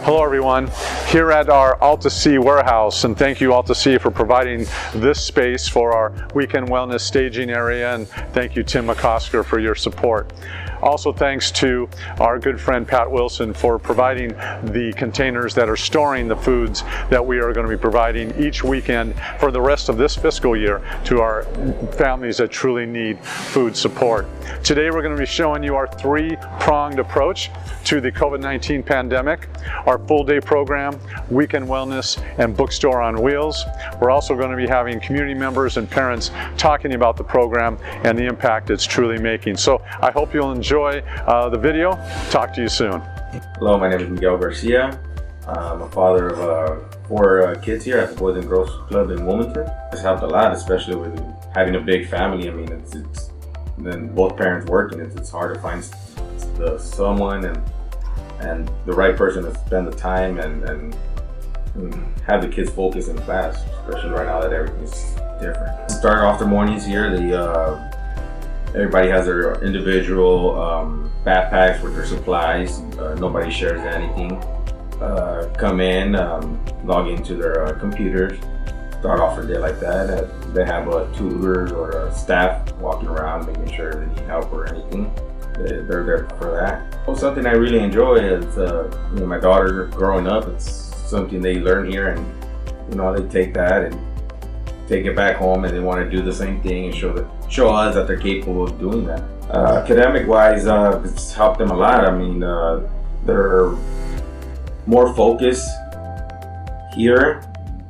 Hello everyone, here at our Alta C warehouse, and thank you Alta C for providing this space for our weekend wellness staging area, and thank you Tim McCosker for your support. Also thanks to our good friend Pat Wilson for providing the containers that are storing the foods that we are going to be providing each weekend for the rest of this fiscal year to our families that truly need food support. Today we're going to be showing you our three-pronged approach to the COVID-19 pandemic, our full-day program, weekend wellness, and bookstore on wheels. We're also going to be having community members and parents talking about the program and the impact it's truly making. So I hope you'll enjoy the video. Talk to you soon. Hello, my name is Miguel Garcia. I'm a father of 4 kids here at the Boys and Girls Club in Wilmington. It's helped a lot, especially with having a big family. I mean, it's then both parents working. It's hard to find someone and the right person to spend the time and have the kids focus in class, especially right now that everything's different. Start off the mornings here. Everybody has their individual backpacks with their supplies. Nobody shares anything. Come in, log into their computers, start off their day like that. They have tutors or staff walking around making sure they need help or anything. They're there for that. Well, something I really enjoy is my daughter growing up. It's something they learn here, and they take that and take it back home, and they want to do the same thing and show us that they're capable of doing that. Academic-wise, it's helped them a lot. I mean, they're more focused here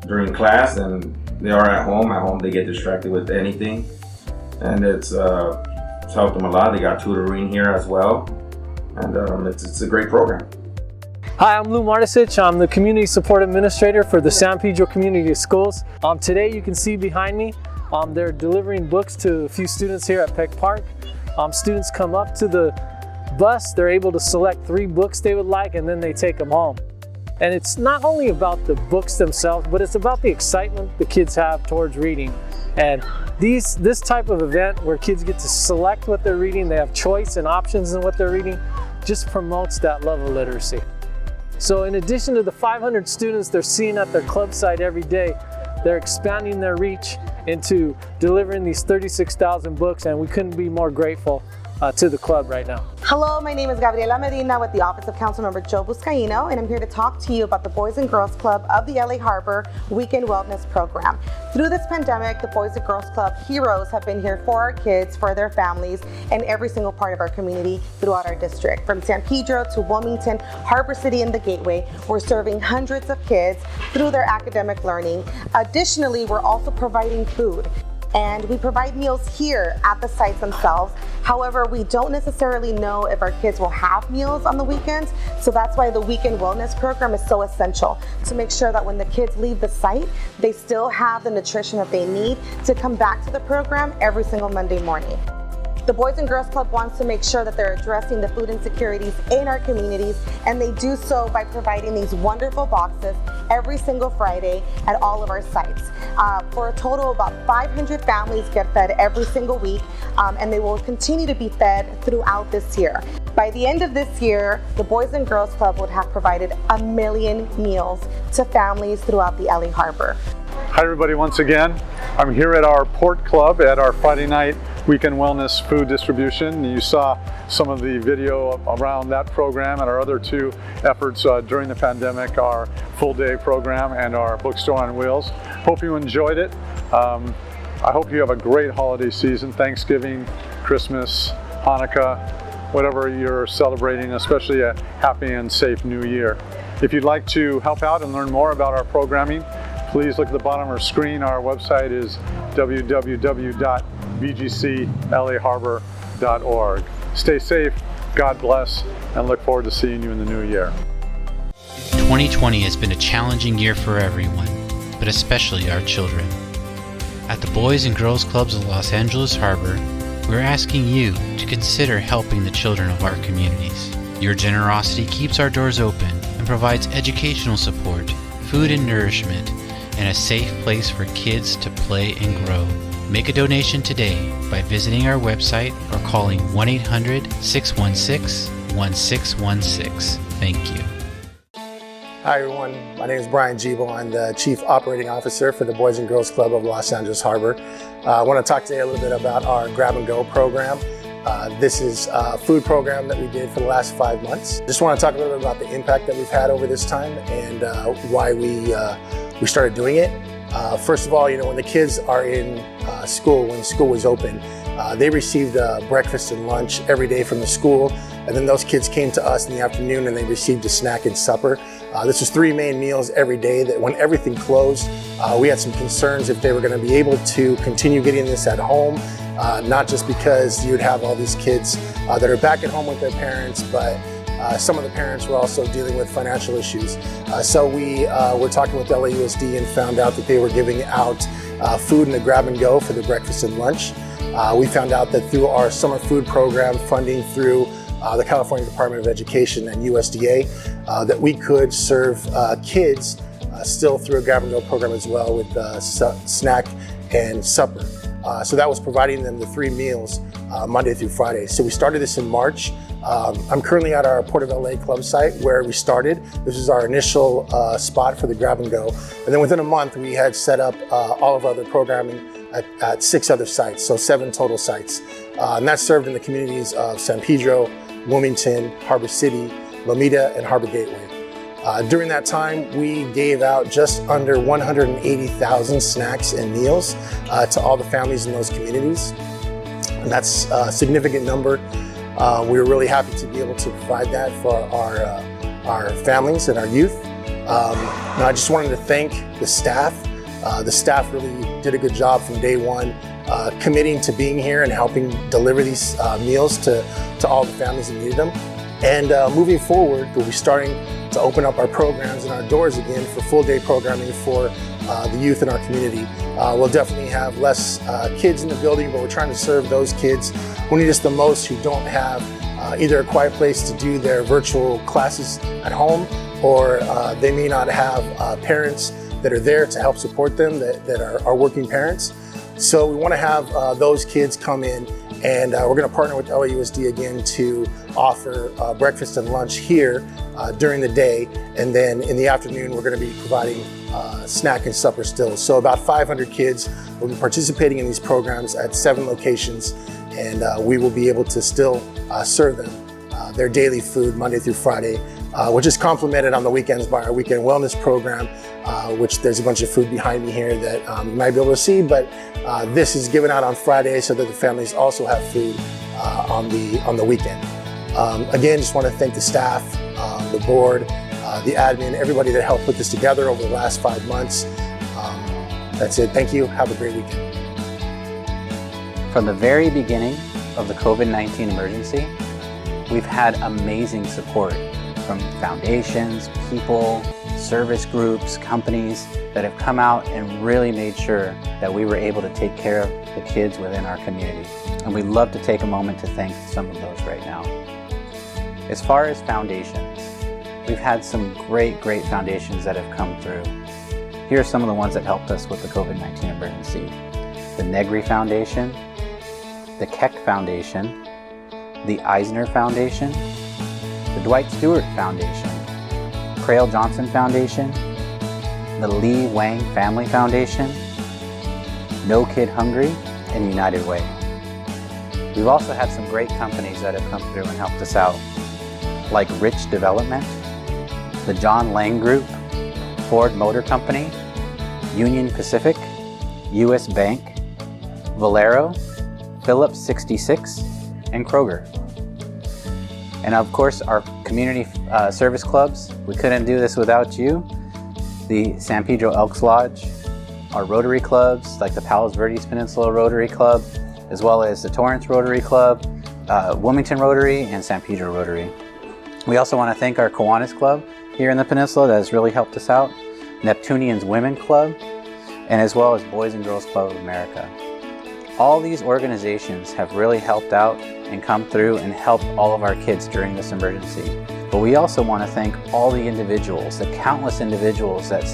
during class than they are at home. At home, they get distracted with anything, and it's helped them a lot. They got tutoring here as well, and it's a great program. Hi, I'm Lou Martisich. I'm the Community Support Administrator for the San Pedro Community Schools. Today you can see behind me, they're delivering books to a few students here at Peck Park. Students come up to the bus, they're able to select 3 books they would like, and then they take them home. And it's not only about the books themselves, but it's about the excitement the kids have towards reading. And this type of event where kids get to select what they're reading, they have choice and options in what they're reading, just promotes that love of literacy. So in addition to the 500 students they're seeing at their club site every day, they're expanding their reach into delivering these 36,000 books, and we couldn't be more grateful to the club right now. Hello, my name is Gabriela Medina with the Office of Councilmember Joe Buscaino, and I'm here to talk to you about the Boys and Girls Club of the LA Harbor Weekend Wellness Program. Through this pandemic, the Boys and Girls Club heroes have been here for our kids, for their families, and every single part of our community throughout our district. From San Pedro to Wilmington, Harbor City, and the Gateway, we're serving hundreds of kids through their academic learning. Additionally, we're also providing food. And we provide meals here at the sites themselves. However, we don't necessarily know if our kids will have meals on the weekends, so that's why the Weekend Wellness Program is so essential, to make sure that when the kids leave the site, they still have the nutrition that they need to come back to the program every single Monday morning. The Boys and Girls Club wants to make sure that they're addressing the food insecurities in our communities, and they do so by providing these wonderful boxes every single Friday at all of our sites. For a total of about 500 families get fed every single week, and they will continue to be fed throughout this year. By the end of this year, the Boys and Girls Club would have provided 1 million meals to families throughout the LA Harbor. Hi everybody, once again. I'm here at our Port Club at our Friday night weekend wellness food distribution. You saw some of the video around that program and our other 2 efforts during the pandemic, our full day program and our bookstore on wheels. Hope you enjoyed it. I hope you have a great holiday season, Thanksgiving, Christmas, Hanukkah, whatever you're celebrating, especially a happy and safe new year. If you'd like to help out and learn more about our programming, please look at the bottom of our screen. Our website is www.bgclaharbor.org. Stay safe, God bless, and look forward to seeing you in the new year. 2020 has been a challenging year for everyone, but especially our children. At the Boys and Girls Clubs of Los Angeles Harbor, we're asking you to consider helping the children of our communities. Your generosity keeps our doors open and provides educational support, food and nourishment, and a safe place for kids to play and grow. Make a donation today by visiting our website or calling 1-800-616-1616. Thank you. Hi everyone, my name is Brian Giebel. I'm the Chief Operating Officer for the Boys and Girls Club of Los Angeles Harbor. I want to talk today a little bit about our Grab and Go program. This is a food program that we did for the last 5 months. Just want to talk a little bit about the impact that we've had over this time and why we started doing it. First of all, when the kids are in school, when school was open, they received breakfast and lunch every day from the school, and then those kids came to us in the afternoon and they received a snack and supper. This was 3 main meals every day. That when everything closed, we had some concerns if they were going to be able to continue getting this at home, not just because you'd have all these kids that are back at home with their parents, but some of the parents were also dealing with financial issues. So we were talking with LAUSD and found out that they were giving out food in the Grab and Go for the breakfast and lunch. We found out that through our summer food program funding through the California Department of Education and USDA, that we could serve kids still through a Grab and Go program as well with snack and supper. So that was providing them the 3 meals Monday through Friday. So we started this in March. I'm currently at our Port of LA club site where we started. This is our initial spot for the Grab and Go. And then within a month, we had set up all of our other programming at 6 other sites, so 7 total sites. And that's served in the communities of San Pedro, Wilmington, Harbor City, Lomita, and Harbor Gateway. During that time, we gave out just under 180,000 snacks and meals to all the families in those communities. And that's a significant number. We were really happy to be able to provide that for our families and our youth. And I just wanted to thank the staff. The staff really did a good job from day one, committing to being here and helping deliver these meals to all the families that needed them. And moving forward, we'll be starting to open up our programs and our doors again for full day programming for the youth in our community. We'll definitely have less kids in the building, but we're trying to serve those kids who need us the most, who don't have either a quiet place to do their virtual classes at home, or they may not have parents that are there to help support them that are working parents. So we want to have those kids come in, and we're going to partner with LAUSD again to offer breakfast and lunch here during the day, and then in the afternoon we're going to be providing snack and supper still. So about 500 kids will be participating in these programs at 7 locations, and we will be able to still serve them their daily food Monday through Friday, which is complemented on the weekends by our weekend wellness program, which there's a bunch of food behind me here that you might be able to see, but this is given out on Friday so that the families also have food on the weekend. Again, just want to thank the staff, the board, the admin, everybody that helped put this together over the last 5 months. That's it. Thank you. Have a great weekend. From the very beginning of the COVID-19 emergency, we've had amazing support from foundations, people, service groups, companies that have come out and really made sure that we were able to take care of the kids within our community. And we'd love to take a moment to thank some of those right now. As far as foundations, we've had some great foundations that have come through. Here are some of the ones that helped us with the COVID-19 emergency. The Negri Foundation, the Keck Foundation, the Eisner Foundation, the Dwight Stewart Foundation, Crail Johnson Foundation, the Lee Wang Family Foundation, No Kid Hungry, and United Way. We've also had some great companies that have come through and helped us out, like Rich Development, the John Lang Group, Ford Motor Company, Union Pacific, US Bank, Valero, Phillips 66, and Kroger. And of course, our community service clubs. We couldn't do this without you. The San Pedro Elks Lodge, our Rotary clubs, like the Palos Verdes Peninsula Rotary Club, as well as the Torrance Rotary Club, Wilmington Rotary, and San Pedro Rotary. We also want to thank our Kiwanis Club here in the peninsula that has really helped us out, Neptunians Women Club, and as well as Boys and Girls Club of America. All these organizations have really helped out and come through and helped all of our kids during this emergency. But we also want to thank all the individuals, the countless individuals that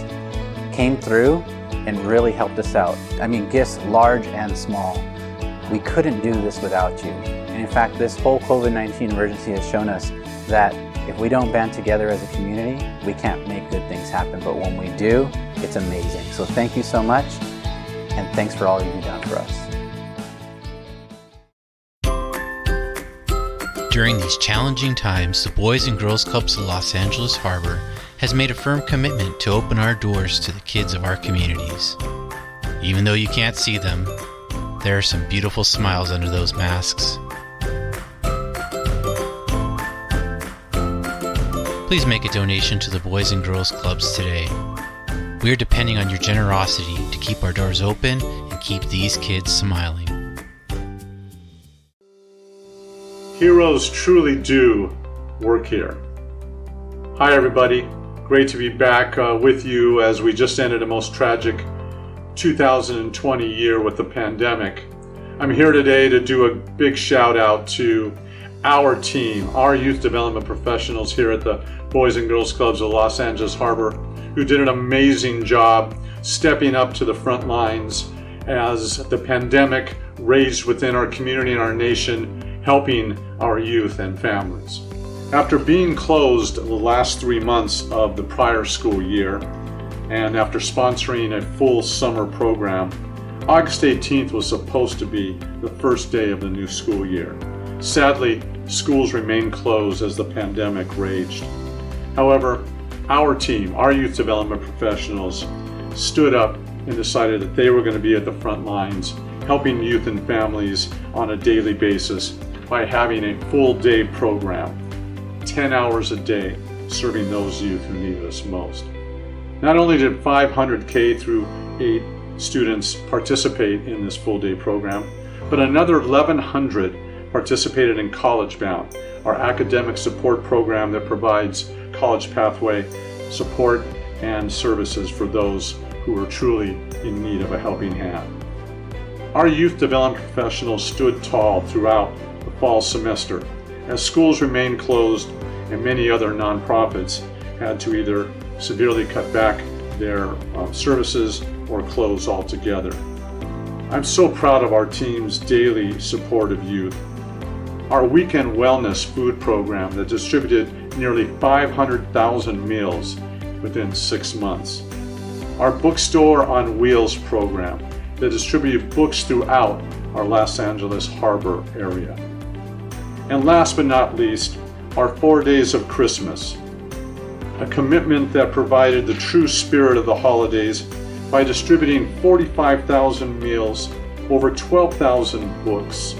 came through and really helped us out. I mean, gifts large and small. We couldn't do this without you. And in fact, this whole COVID-19 emergency has shown us that If we don't band together as a community, we can't make good things happen. But when we do, it's amazing. So thank you so much, and thanks for all you've done for us. During these challenging times, the Boys and Girls Clubs of Los Angeles Harbor has made a firm commitment to open our doors to the kids of our communities. Even though you can't see them, there are some beautiful smiles under those masks. Please make a donation to the Boys and Girls Clubs today. We are depending on your generosity to keep our doors open and keep these kids smiling. Heroes truly do work here. Hi everybody, great to be back with you as we just ended a most tragic 2020 year with the pandemic. I'm here today to do a big shout out to our team, our youth development professionals here at the Boys and Girls Clubs of Los Angeles Harbor, who did an amazing job stepping up to the front lines as the pandemic raged within our community and our nation, helping our youth and families. After being closed the last 3 months of the prior school year, and after sponsoring a full summer program, August 18th was supposed to be the first day of the new school year. Sadly, schools remained closed as the pandemic raged. However, our team, our youth development professionals, stood up and decided that they were going to be at the front lines, helping youth and families on a daily basis by having a full day program, 10 hours a day, serving those youth who needed us most. Not only did 500 K through 8 students participate in this full day program, but another 1,100 participated in College Bound, our academic support program that provides college pathway support and services for those who are truly in need of a helping hand. Our youth development professionals stood tall throughout the fall semester as schools remained closed and many other nonprofits had to either severely cut back their services or close altogether. I'm so proud of our team's daily support of youth. Our weekend wellness food program that distributed nearly 500,000 meals within 6 months. Our Bookstore on Wheels program that distributed books throughout our Los Angeles Harbor area. And last but not least, our 4 Days of Christmas, a commitment that provided the true spirit of the holidays by distributing 45,000 meals, over 12,000 books,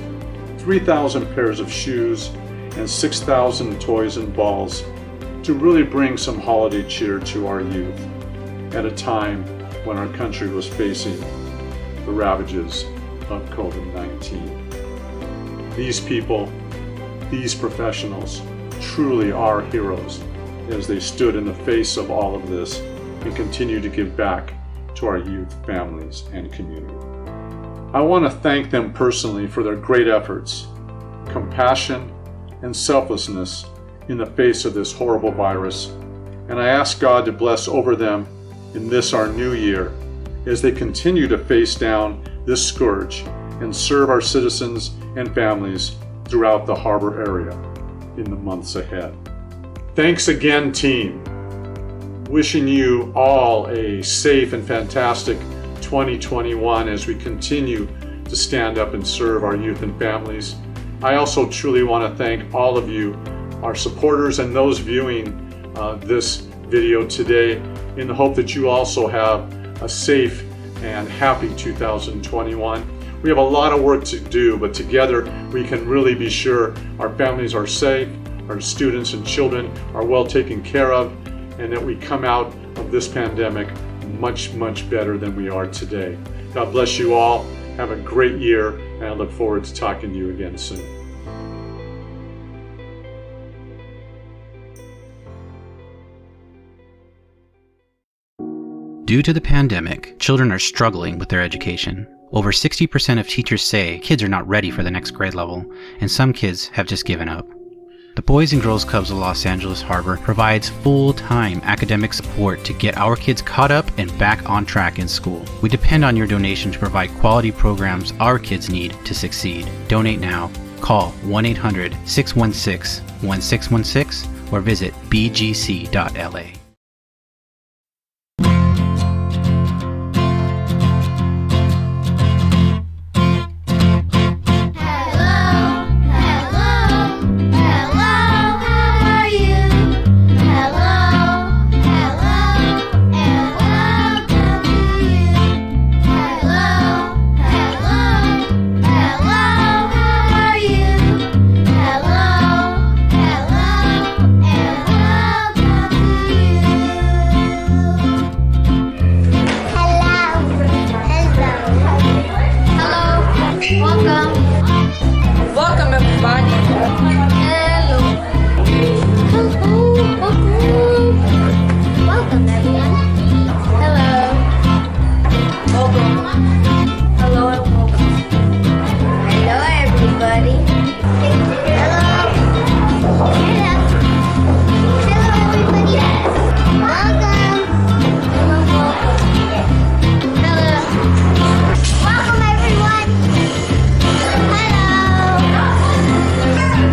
3,000 pairs of shoes, and 6,000 toys and balls to really bring some holiday cheer to our youth at a time when our country was facing the ravages of COVID-19. These people, these professionals, truly are heroes as they stood in the face of all of this and continue to give back to our youth, families, and community. I want to thank them personally for their great efforts, compassion, and selflessness in the face of this horrible virus, and I ask God to bless over them in this our new year as they continue to face down this scourge and serve our citizens and families throughout the harbor area in the months ahead. Thanks again, team. Wishing you all a safe and fantastic 2021 as we continue to stand up and serve our youth and families. I also truly want to thank all of you, our supporters, and those viewing this video today, in the hope that you also have a safe and happy 2021. We have a lot of work to do, but together we can really be sure our families are safe, our students and children are well taken care of, and that we come out of this pandemic much, much better than we are today. God bless you all. Have a great year, and I look forward to talking to you again soon. Due to the pandemic, children are struggling with their education. Over 60% of teachers say kids are not ready for the next grade level, and some kids have just given up. The Boys and Girls Clubs of Los Angeles Harbor provides full-time academic support to get our kids caught up and back on track in school. We depend on your donation to provide quality programs our kids need to succeed. Donate now. Call 1-800-616-1616 or visit bgc.la. Welcome everybody. Hello. Welcome everyone. Hello. Welcome. Hello and welcome. Hello everybody. Hello. Hello. Hello everybody. Welcome. Hello. Welcome everyone.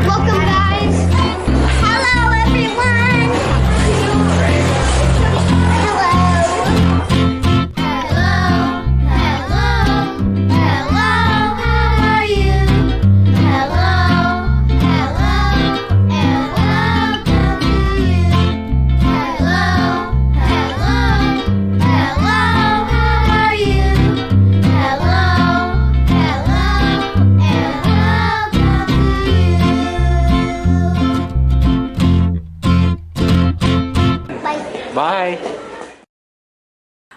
Welcome, guys. Hello, everyone. Hello. Hello. Hello. Hello. How are you? Hello. Hello. And welcome to you. Hello. Hello. Hello. How are you? Hello. Hello. And welcome to you. Bye.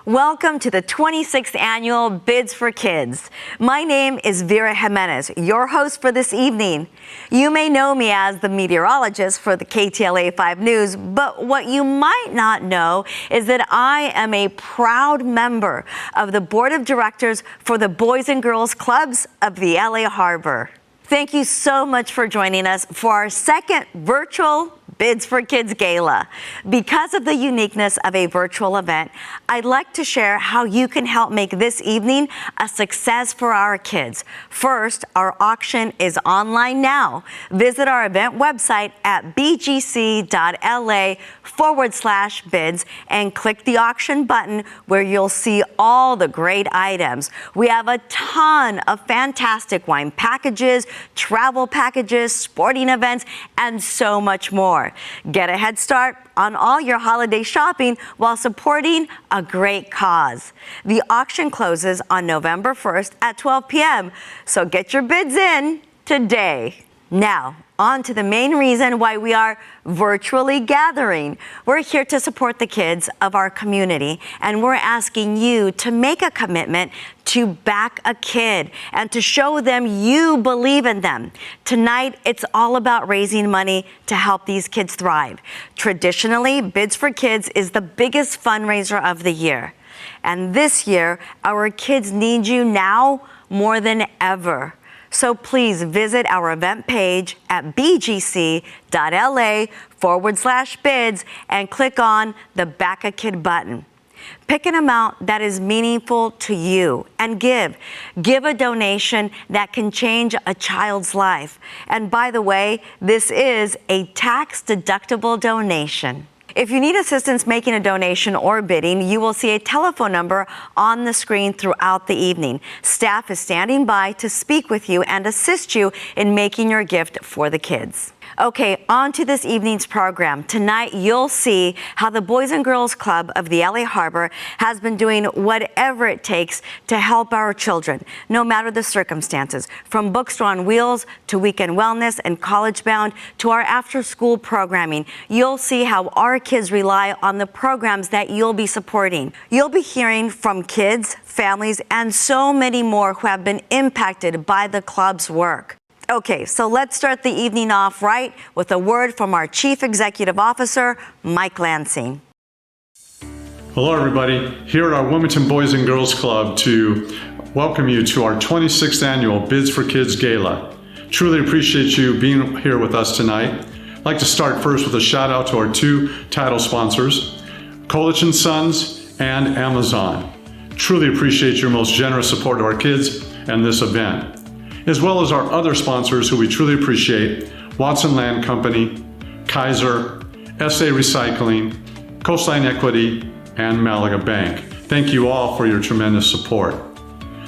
Welcome to the 26th annual Bids for Kids. My name is Vera Jimenez, your host for this evening. You may know me as the meteorologist for the KTLA 5 News, but what you might not know is that I am a proud member of the Board of Directors for the Boys and Girls Clubs of the LA Harbor. Thank you so much for joining us for our second virtual Bids for Kids Gala. Because of the uniqueness of a virtual event, I'd like to share how you can help make this evening a success for our kids. First, our auction is online now. Visit our event website at bgc.la/bids and click the auction button where you'll see all the great items. We have a ton of fantastic wine packages, travel packages, sporting events, and so much more. Get a head start on all your holiday shopping while supporting a great cause. The auction closes on November 1st at 12 p.m., so get your bids in today. Now, on to the main reason why we are virtually gathering. We're here to support the kids of our community, and we're asking you to make a commitment to back a kid and to show them you believe in them. Tonight, it's all about raising money to help these kids thrive. Traditionally, Bids for Kids is the biggest fundraiser of the year. And this year, our kids need you now more than ever. So please visit our event page at bgc.la/bids and click on the Back a Kid button. Pick an amount that is meaningful to you and give. Give a donation that can change a child's life. And by the way, this is a tax-deductible donation. If you need assistance making a donation or bidding, you will see a telephone number on the screen throughout the evening. Staff is standing by to speak with you and assist you in making your gift for the kids. Okay, on to this evening's program. Tonight, you'll see how the Boys and Girls Club of the LA Harbor has been doing whatever it takes to help our children, no matter the circumstances, from Bookstore on Wheels to Weekend Wellness and College Bound to our after-school programming. You'll see how our kids rely on the programs that you'll be supporting. You'll be hearing from kids, families, and so many more who have been impacted by the club's work. Okay, so let's start the evening off right with a word from our Chief Executive Officer, Mike Lansing. Hello everybody, here at our Wilmington Boys and Girls Club to welcome you to our 26th annual Bids for Kids Gala. Truly appreciate you being here with us tonight. I'd like to start first with a shout out to our two title sponsors, Colich & Sons and Amazon. Truly appreciate your most generous support of our kids and this event, as well as our other sponsors who we truly appreciate, Watson Land Company, Kaiser, SA Recycling, Coastline Equity, and Malaga Bank. Thank you all for your tremendous support.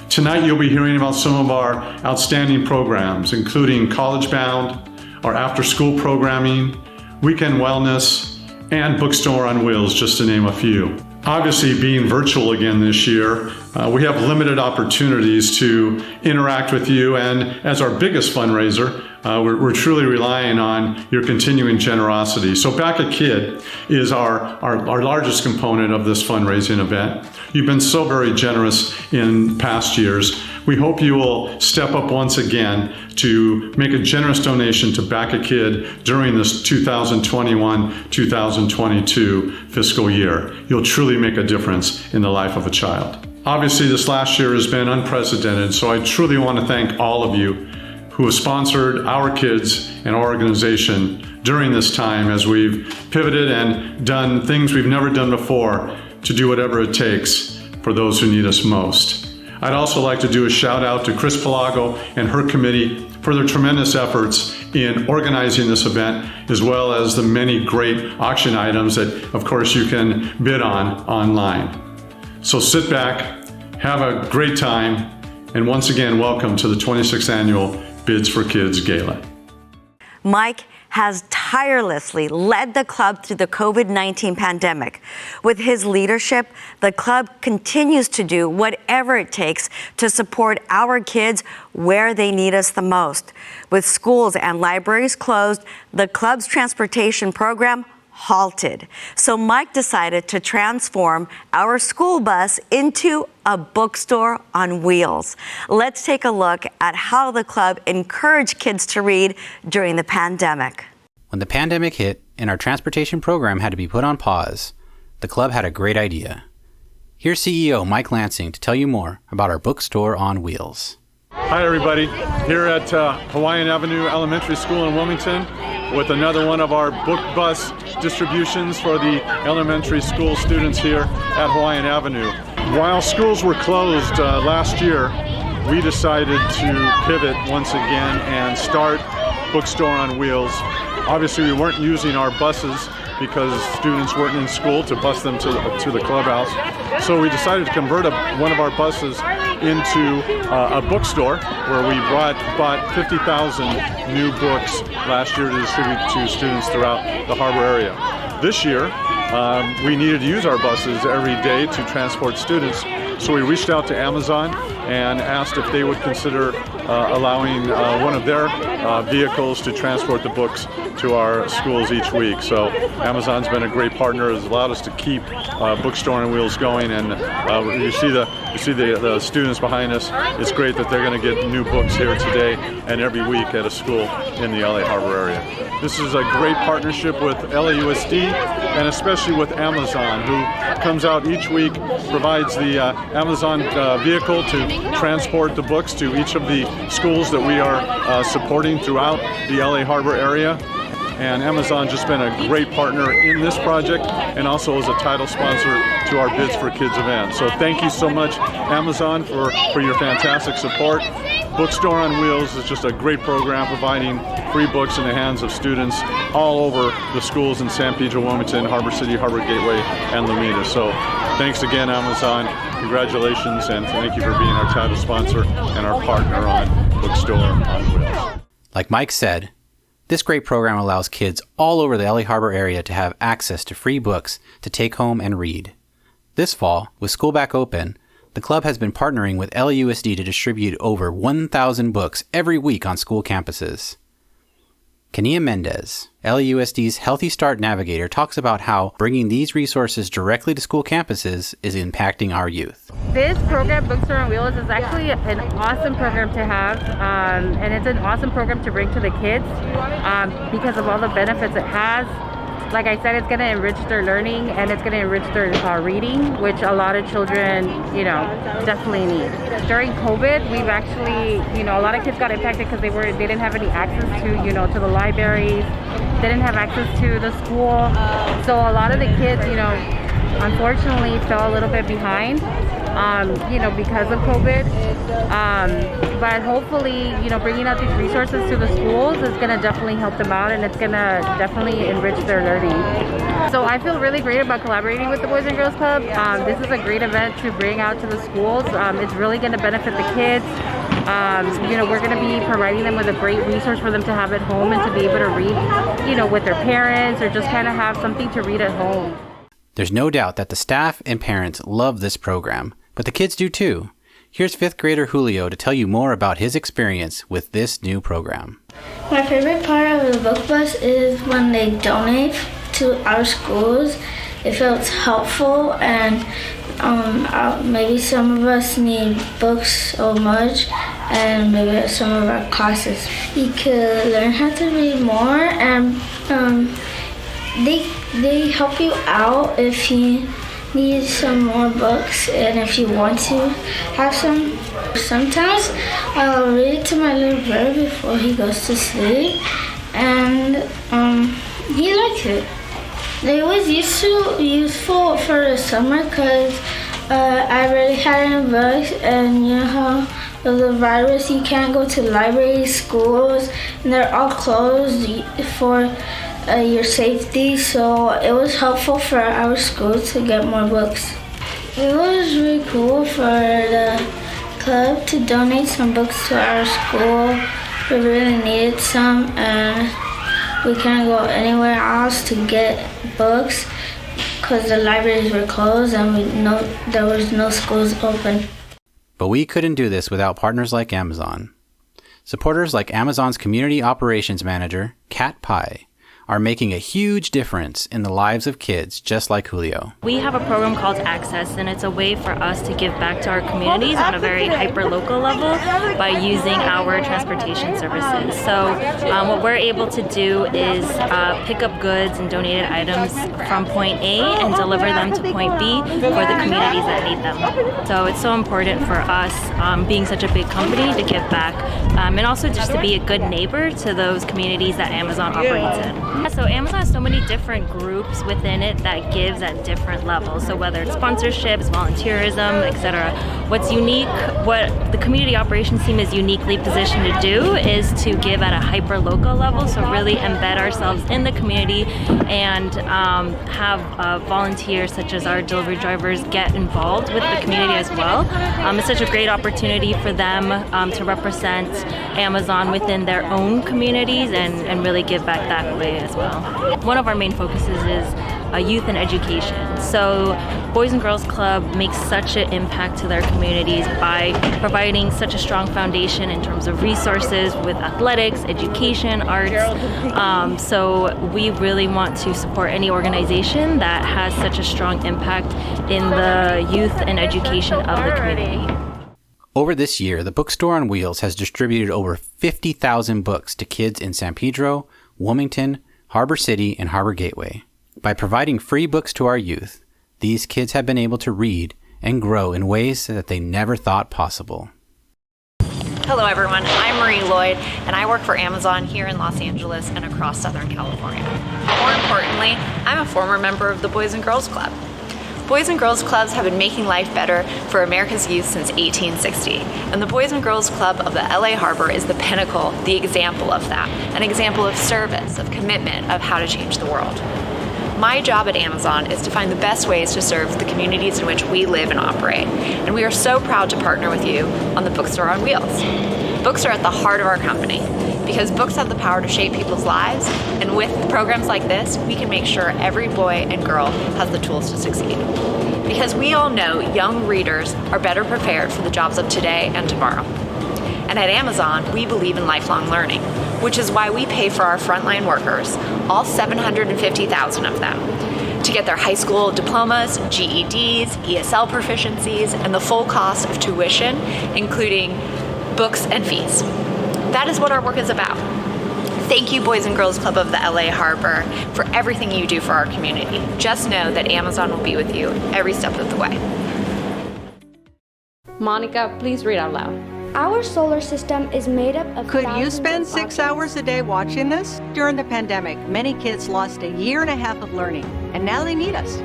Tonight you'll be hearing about some of our outstanding programs, including College Bound, our after-school programming, weekend wellness, and Bookstore on Wheels, just to name a few. Obviously, being virtual again this year, we have limited opportunities to interact with you, and as our biggest fundraiser, we're truly relying on your continuing generosity. So Back a Kid is our largest component of this fundraising event. You've been so very generous in past years. We hope you will step up once again to make a generous donation to Back a Kid during this 2021-2022 fiscal year. You'll truly make a difference in the life of a child. Obviously, this last year has been unprecedented, so I truly want to thank all of you who have sponsored our kids and our organization during this time as we've pivoted and done things we've never done before to do whatever it takes for those who need us most. I'd also like to do a shout out to Chris Pelago and her committee for their tremendous efforts in organizing this event, as well as the many great auction items that, of course, you can bid on online. So sit back, have a great time, and once again, welcome to the 26th Annual Bids for Kids Gala. Mike has tirelessly led the club through the COVID-19 pandemic. With his leadership, the club continues to do whatever it takes to support our kids where they need us the most. With schools and libraries closed, the club's transportation program halted. So Mike decided to transform our school bus into a bookstore on wheels. Let's take a look at how the club encouraged kids to read during the pandemic. When the pandemic hit and our transportation program had to be put on pause, the club had a great idea. Here's CEO Mike Lansing to tell you more about our bookstore on wheels. Hi everybody, here at Hawaiian Avenue Elementary School in Wilmington with another one of our book bus distributions for the elementary school students here at Hawaiian Avenue. While schools were closed last year, we decided to pivot once again and start Bookstore on Wheels. Obviously we weren't using our buses because students weren't in school to bus them to the clubhouse. So we decided to convert one of our buses into a bookstore where we bought 50,000 new books last year to distribute to students throughout the harbor area. This year, we needed to use our buses every day to transport students. So we reached out to Amazon and asked if they would consider allowing one of their vehicles to transport the books to our schools each week. So Amazon's been a great partner, has allowed us to keep Bookstore on Wheels going, and you see the students behind us. It's great that they're going to get new books here today and every week at a school in the LA Harbor area. This is a great partnership with LAUSD and especially with Amazon, who comes out each week, provides the Amazon vehicle to transport the books to each of the schools that we are supporting throughout the LA Harbor area. And Amazon just been a great partner in this project and also as a title sponsor to our Bids for Kids event. So thank you so much, Amazon, for your fantastic support. Bookstore on Wheels is just a great program providing free books in the hands of students all over the schools in San Pedro, Wilmington, Harbor City, Harbor Gateway, and Lomita. So thanks again, Amazon. Congratulations, and thank you for being our title sponsor and our partner on Bookstore on Wheels. Like Mike said, this great program allows kids all over the LA Harbor area to have access to free books to take home and read. This fall, with school back open, the club has been partnering with LAUSD to distribute over 1,000 books every week on school campuses. Kania Mendez, LAUSD's Healthy Start Navigator, talks about how bringing these resources directly to school campuses is impacting our youth. This program, Bookstore on Wheels, is actually an awesome program to have, and it's an awesome program to bring to the kids because of all the benefits it has. Like I said, it's going to enrich their learning and it's going to enrich their reading, which a lot of children, definitely need. During COVID, we've actually, a lot of kids got impacted because they didn't have any access to the libraries, they didn't have access to the school. So a lot of the kids, unfortunately fell a little bit behind, because of COVID. But hopefully, bringing out these resources to the schools is going to definitely help them out, and it's going to definitely enrich their learning. So I feel really great about collaborating with the Boys and Girls Club. This is a great event to bring out to the schools. It's really going to benefit the kids. We're going to be providing them with a great resource for them to have at home and to be able to read, with their parents, or just kind of have something to read at home. There's no doubt that the staff and parents love this program, but the kids do too. Here's 5th grader Julio to tell you more about his experience with this new program. My favorite part of the book bus is when they donate to our schools. It feels helpful, and maybe some of us need books so much, and maybe some of our classes. You could learn how to read more, and they help you out if you need some more books and if you want to have some. Sometimes I'll read it to my little brother before he goes to sleep, and he likes it. They was useful for the summer because I really had any books, and you know how with the virus you can't go to libraries, schools, and they're all closed for your safety, so it was helpful for our school to get more books. It was really cool for the club to donate some books to our school. We really needed some, and we couldn't go anywhere else to get books because the libraries were closed and there was no schools open. But we couldn't do this without partners like Amazon. Supporters like Amazon's Community Operations Manager, Kat Pye, are making a huge difference in the lives of kids just like Julio. We have a program called Access, and it's a way for us to give back to our communities on a very hyper-local level by using our transportation services. So what we're able to do is pick up goods and donated items from point A and deliver them to point B for the communities that need them. So it's so important for us, being such a big company, to give back, and also just to be a good neighbor to those communities that Amazon operates in. So Amazon has so many different groups within it that gives at different levels. So whether it's sponsorships, volunteerism, etc. What's unique, what the community operations team is uniquely positioned to do is to give at a hyper-local level. So really embed ourselves in the community and have volunteers such as our delivery drivers get involved with the community as well. It's such a great opportunity for them to represent Amazon within their own communities and really give back that way as well. One of our main focuses is youth and education. So Boys and Girls Club makes such an impact to their communities by providing such a strong foundation in terms of resources with athletics, education, arts. So we really want to support any organization that has such a strong impact in the youth and education of the community. Over this year, the Bookstore on Wheels has distributed over 50,000 books to kids in San Pedro, Wilmington, Harbor City, and Harbor Gateway. By providing free books to our youth, these kids have been able to read and grow in ways that they never thought possible. Hello everyone, I'm Marie Lloyd, and I work for Amazon here in Los Angeles and across Southern California. More importantly, I'm a former member of the Boys and Girls Club. Boys and Girls Clubs have been making life better for America's youth since 1860, and the Boys and Girls Club of the LA Harbor is the pinnacle, the example of that, an example of service, of commitment, of how to change the world. My job at Amazon is to find the best ways to serve the communities in which we live and operate, and we are so proud to partner with you on the Bookstore on Wheels. Books are at the heart of our company, because books have the power to shape people's lives, and with programs like this, we can make sure every boy and girl has the tools to succeed. Because we all know young readers are better prepared for the jobs of today and tomorrow. And at Amazon, we believe in lifelong learning, which is why we pay for our frontline workers, all 750,000 of them, to get their high school diplomas, GEDs, ESL proficiencies, and the full cost of tuition, including books and fees. That is what our work is about. Thank you, Boys and Girls Club of the LA Harbor, for everything you do for our community. Just know that Amazon will be with you every step of the way. Monica, please read out loud. Our solar system is made up of Could you spend 6 hours a day watching this? During the pandemic, many kids lost a year and a half of learning, and now they need us.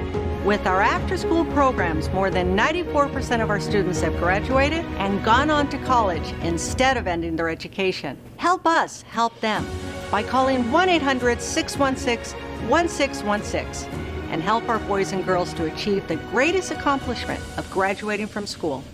With our after-school programs, more than 94% of our students have graduated and gone on to college instead of ending their education. Help us help them by calling 1-800-616-1616 and help our boys and girls to achieve the greatest accomplishment of graduating from school.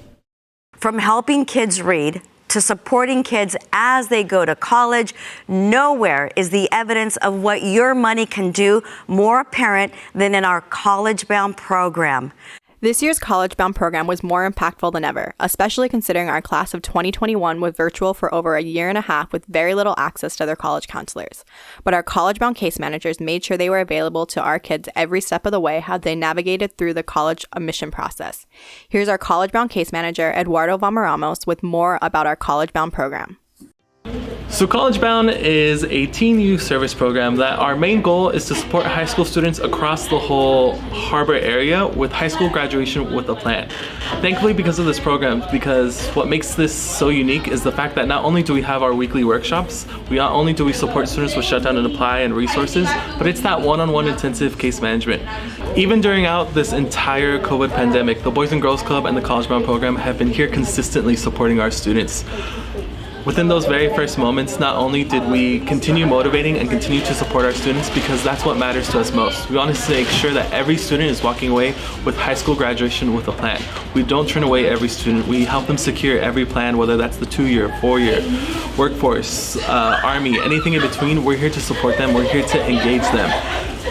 From helping kids read to supporting kids as they go to college, nowhere is the evidence of what your money can do more apparent than in our College Bound program. This year's College Bound program was more impactful than ever, especially considering our class of 2021 was virtual for over a year and a half with very little access to their college counselors. But our College Bound case managers made sure they were available to our kids every step of the way as they navigated through the college admission process. Here's our College Bound case manager, Eduardo Vamaramos, with more about our College Bound program. So College Bound is a teen youth service program that our main goal is to support high school students across the whole harbor area with high school graduation with a plan. Thankfully, because of this program, because what makes this so unique is the fact that not only do we have our weekly workshops, not only do we support students with shutdown and apply and resources, but it's that one-on-one intensive case management. Even during out this entire COVID pandemic, the Boys and Girls Club and the College Bound program have been here consistently supporting our students. Within those very first moments, not only did we continue motivating and continue to support our students because that's what matters to us most. We want to make sure that every student is walking away with high school graduation with a plan. We don't turn away every student. We help them secure every plan, whether that's the 2-year, 4-year, workforce, Army, anything in between. We're here to support them. We're here to engage them.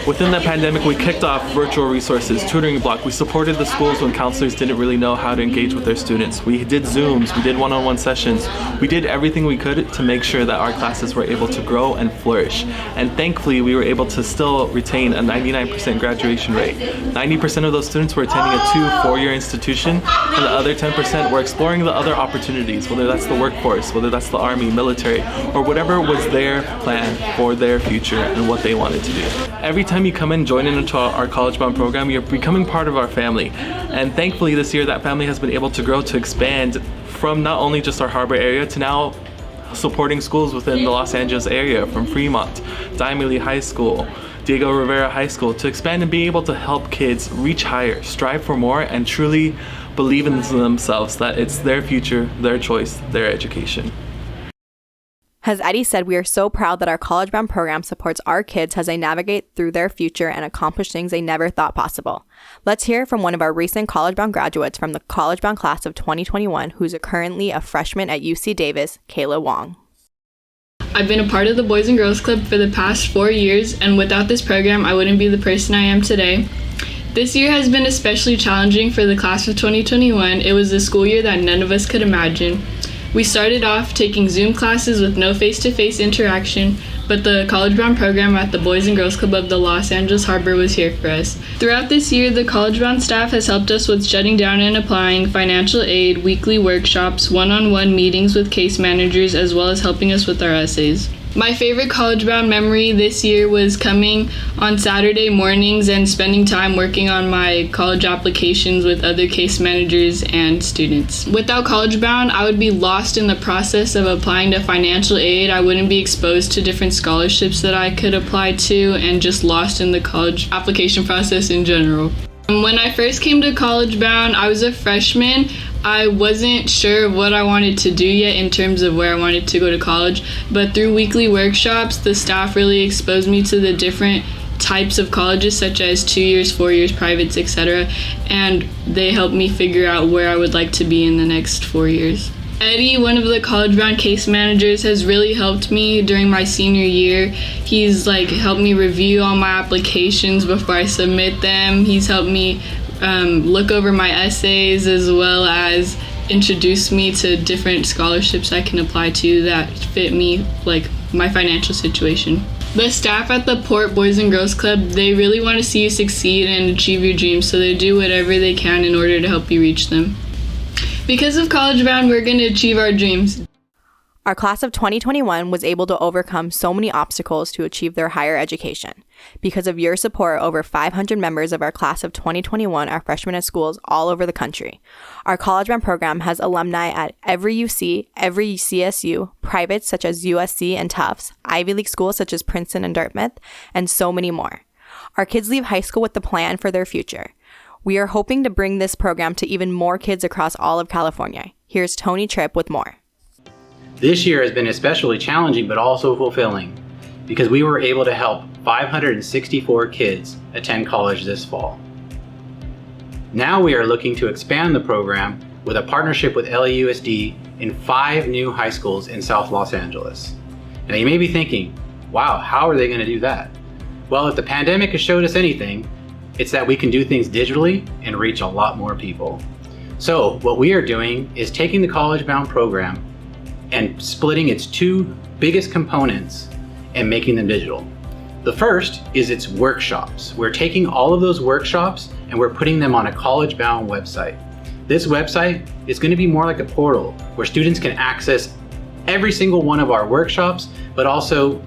Within the pandemic, we kicked off virtual resources, tutoring block. We supported the schools when counselors didn't really know how to engage with their students. We did Zooms, we did one-on-one sessions. We did everything we could to make sure that our classes were able to grow and flourish. And thankfully, we were able to still retain a 99% graduation rate. 90% of those students were attending a 2-4-year institution, and the other 10% were exploring the other opportunities, whether that's the workforce, whether that's the Army, military, or whatever was their plan for their future and what they wanted to do. Every time you come and join into our College Bound program, you're becoming part of our family. And thankfully this year that family has been able to grow to expand from not only just our harbor area to now supporting schools within the Los Angeles area, from Fremont, Diamond High School, Diego Rivera High School, to expand and be able to help kids reach higher, strive for more, and truly believe in themselves that it's their future, their choice, their education. As Eddie said, we are so proud that our College Bound program supports our kids as they navigate through their future and accomplish things they never thought possible. Let's hear from one of our recent College Bound graduates from the College Bound class of 2021, who's currently a freshman at UC Davis, Kayla Wong. I've been a part of the Boys and Girls Club for the past 4 years, and without this program, I wouldn't be the person I am today. This year has been especially challenging for the class of 2021. It was a school year that none of us could imagine. We started off taking Zoom classes with no face-to-face interaction, but the College Bound program at the Boys and Girls Club of the Los Angeles Harbor was here for us. Throughout this year, the College Bound staff has helped us with shutting down and applying, financial aid, weekly workshops, one-on-one meetings with case managers, as well as helping us with our essays. My favorite College Bound memory this year was coming on Saturday mornings and spending time working on my college applications with other case managers and students. Without College Bound, I would be lost in the process of applying to financial aid. I wouldn't be exposed to different scholarships that I could apply to, and just lost in the college application process in general. When I first came to College Bound, I was a freshman. I wasn't sure what I wanted to do yet in terms of where I wanted to go to college, but through weekly workshops, the staff really exposed me to the different types of colleges, such as 2 years, 4 years, privates, etc., and they helped me figure out where I would like to be in the next 4 years. Eddie, one of the College Bound case managers, has really helped me during my senior year. He's helped me review all my applications before I submit them. He's helped me look over my essays, as well as introduce me to different scholarships I can apply to that fit me, like my financial situation. The staff at the Port Boys and Girls Club, they really want to see you succeed and achieve your dreams, so they do whatever they can in order to help you reach them. Because of College Bound, we're going to achieve our dreams. Our class of 2021 was able to overcome so many obstacles to achieve their higher education. Because of your support, over 500 members of our class of 2021 are freshmen at schools all over the country. Our College Bound program has alumni at every UC, every CSU, privates such as USC and Tufts, Ivy League schools such as Princeton and Dartmouth, and so many more. Our kids leave high school with a plan for their future. We are hoping to bring this program to even more kids across all of California. Here's Tony Tripp with more. This year has been especially challenging but also fulfilling because we were able to help 564 kids attend college this fall. Now we are looking to expand the program with a partnership with LAUSD in 5 new high schools in South Los Angeles. Now you may be thinking, wow, how are they going to do that? Well, if the pandemic has showed us anything, it's that we can do things digitally and reach a lot more people. So what we are doing is taking the College Bound program and splitting its 2 biggest components and making them digital. The first is its workshops. We're taking all of those workshops and we're putting them on a College Bound website. This website is going to be more like a portal where students can access every single one of our workshops, but also